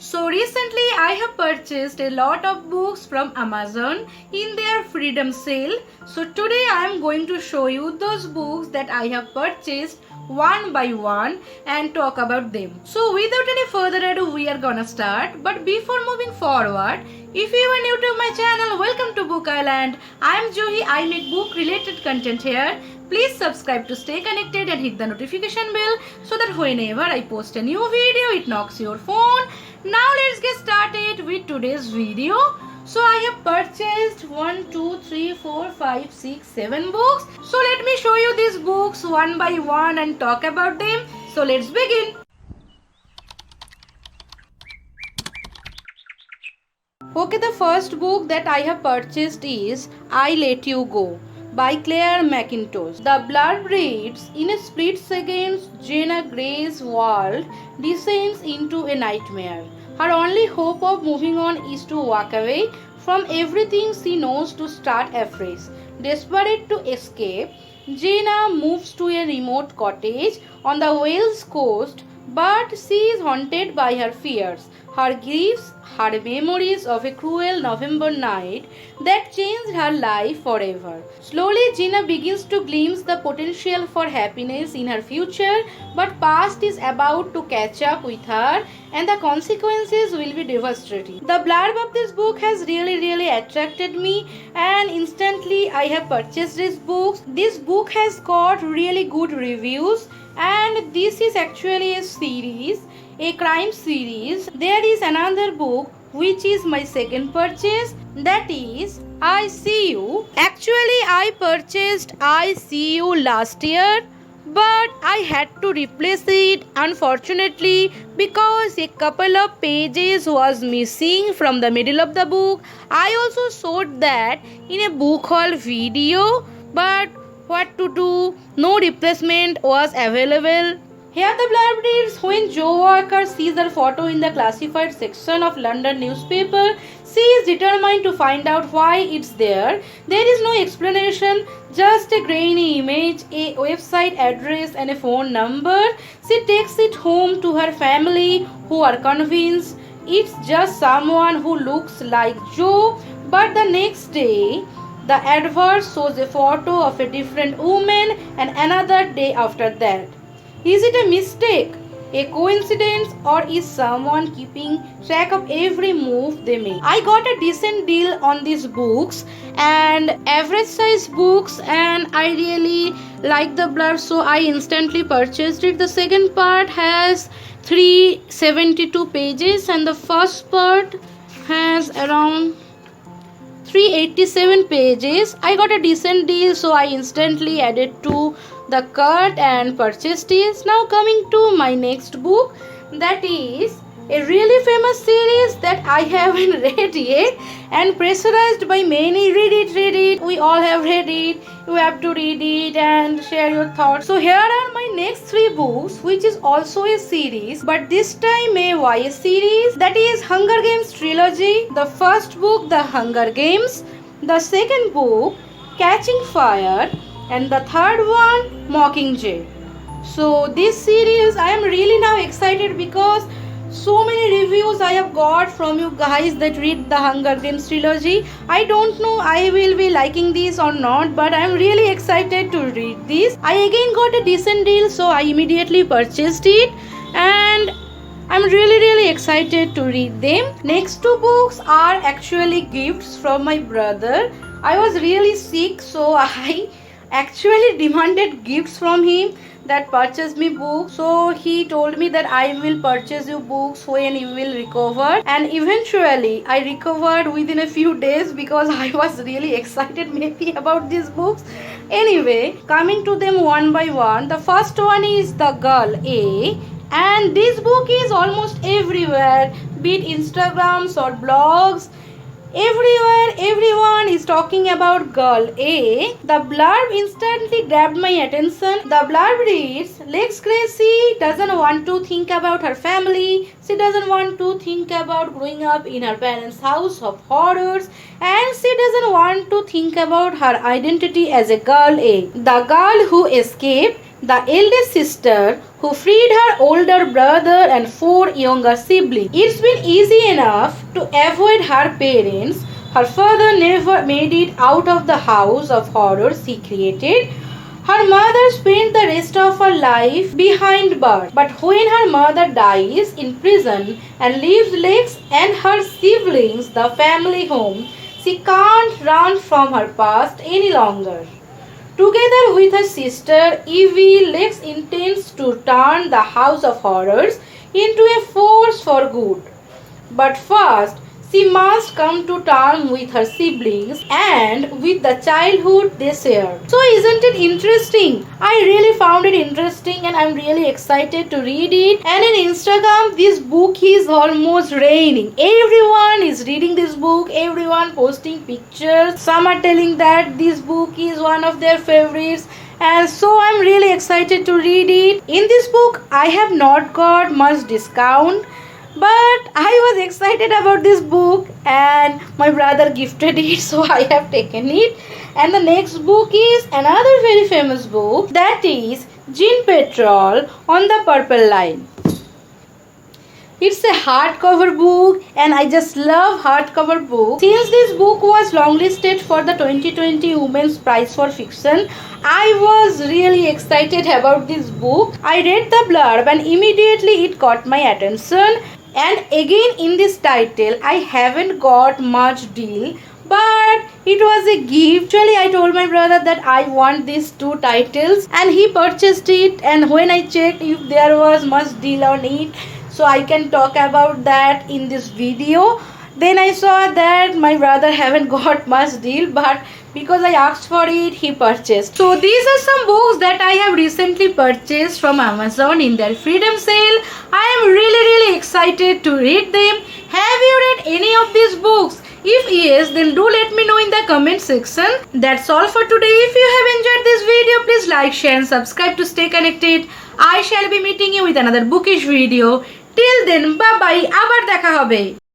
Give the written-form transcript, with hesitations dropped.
So recently I have purchased a lot of books from Amazon in their freedom sale. So today I am going to show you those books that I have purchased one by one and talk about them. So without any further ado, we are gonna start. But before moving forward, if you are new to my channel, welcome to Book Island. I am Johi. I make book related content here. Please subscribe to stay connected and hit the notification bell so that whenever I post a new video, it knocks your phone. Now let's get started with today's video. So I have purchased 1, 2, 3, 4, 5, 6, 7 books. So let me show you these books one by one and talk about them. So let's begin. Okay, the first book that I have purchased is I Let You Go by Claire McIntosh. The blurb reads, in a split second, Jenna Gray's world descends into a nightmare. Her only hope of moving on is to walk away from everything she knows to start afresh. Desperate to escape, Jenna moves to a remote cottage on the Wales coast, but she is haunted by her fears, her griefs, her memories of a cruel November night that changed her life forever. Slowly, Jenna begins to glimpse the potential for happiness in her future, but past is about to catch up with her and the consequences will be devastating. The blurb of this book has really attracted me and instantly I have purchased this book. This book has got really good reviews and this is actually a series, a crime series. There is another book which is my second purchase, that is I See You. Actually I purchased I See You last year, but I had to replace it unfortunately because a couple of pages was missing from the middle of the book. I also showed that in a book haul video, but what to do, no replacement was available. Here the blurb reads, when Jo Walker sees her photo in the classified section of London newspaper, she is determined to find out why it's there. There is no explanation, just a grainy image, a website address and a phone number. She takes it home to her family who are convinced it's just someone who looks like Jo, but the next day the advert shows a photo of a different woman and another day after that. Is it a mistake, a coincidence, or is someone keeping track of every move they make? I got a decent deal on these books and average size books and I really like the blurb, so I instantly purchased it. The second part has 372 pages and the first part has around 387 pages. I got a decent deal, so I instantly added to the cart and purchased it. Now coming to my next book, that is a really famous series that I haven't read yet and pressurized by many. Read it, we all have read it, you have to read it and share your thoughts. So here are my next 3 books, which is also a series, but this time a YA series, that is Hunger Games trilogy. The first book, The Hunger Games, the second book, Catching Fire, and the third one, Mockingjay. So this series I am really now excited because so many reviews I have got from you guys that read the Hunger Games trilogy. I don't know I will be liking this or not, but I am really excited to read this. I again got a decent deal, so I immediately purchased it and I'm really excited to read them. Next 2 books are actually gifts from my brother. I was really sick, so I actually demanded gifts from him that purchase me books. So he told me that I will purchase you books when you will recover, and eventually I recovered within a few days because I was really excited maybe about these books. Anyway, coming to them one by one, the first one is The Girl A, and this book is almost everywhere, be it Instagrams or blogs. Everywhere, everyone is talking about Girl A. The blurb instantly grabbed my attention. The blurb reads, Lex Gracie doesn't want to think about her family. She doesn't want to think about growing up in her parents' house of horrors. And she doesn't want to think about her identity as a Girl A. The girl who escaped the eldest sister who freed her older brother and 4 younger siblings. It's been easy enough to avoid her parents. Her father never made it out of the house of horrors he created. Her mother spent the rest of her life behind bars. But when her mother dies in prison and leaves Lex and her siblings the family home, she can't run from her past any longer. Together with her sister Evie, Lex intends to turn the House of Horrors into a force for good. But first, she must come to terms with her siblings and with the childhood they share. So isn't it interesting? I really found it interesting and I'm really excited to read it. And in Instagram, this book is almost raining. Everyone is reading this book, everyone posting pictures. Some are telling that this book is one of their favorites. And so I'm really excited to read it. In this book, I have not got much discount. But I was excited about this book and my brother gifted it, so I have taken it. And the next book is another very famous book, that is Gin Petrol on the Purple Line. It's a hardcover book and I just love hardcover books. Since this book was longlisted for the 2020 Women's Prize for Fiction, I was really excited about this book. I read the blurb and immediately it caught my attention. And again in this title, I haven't got much deal, but it was a gift. Actually, I told my brother that I want these 2 titles and he purchased it, and when I checked if there was much deal on it, so I can talk about that in this video. Then I saw that my brother haven't got much deal, but because I asked for it, he purchased. So these are some books that I have recently purchased from Amazon in their freedom sale. I am really excited to read them. Have you read any of these books? If yes, then do let me know in the comment section. That's all for today. If you have enjoyed this video, please like, share and subscribe to stay connected. I shall be meeting you with another bookish video. Till then, bye bye. আবার দেখা হবে.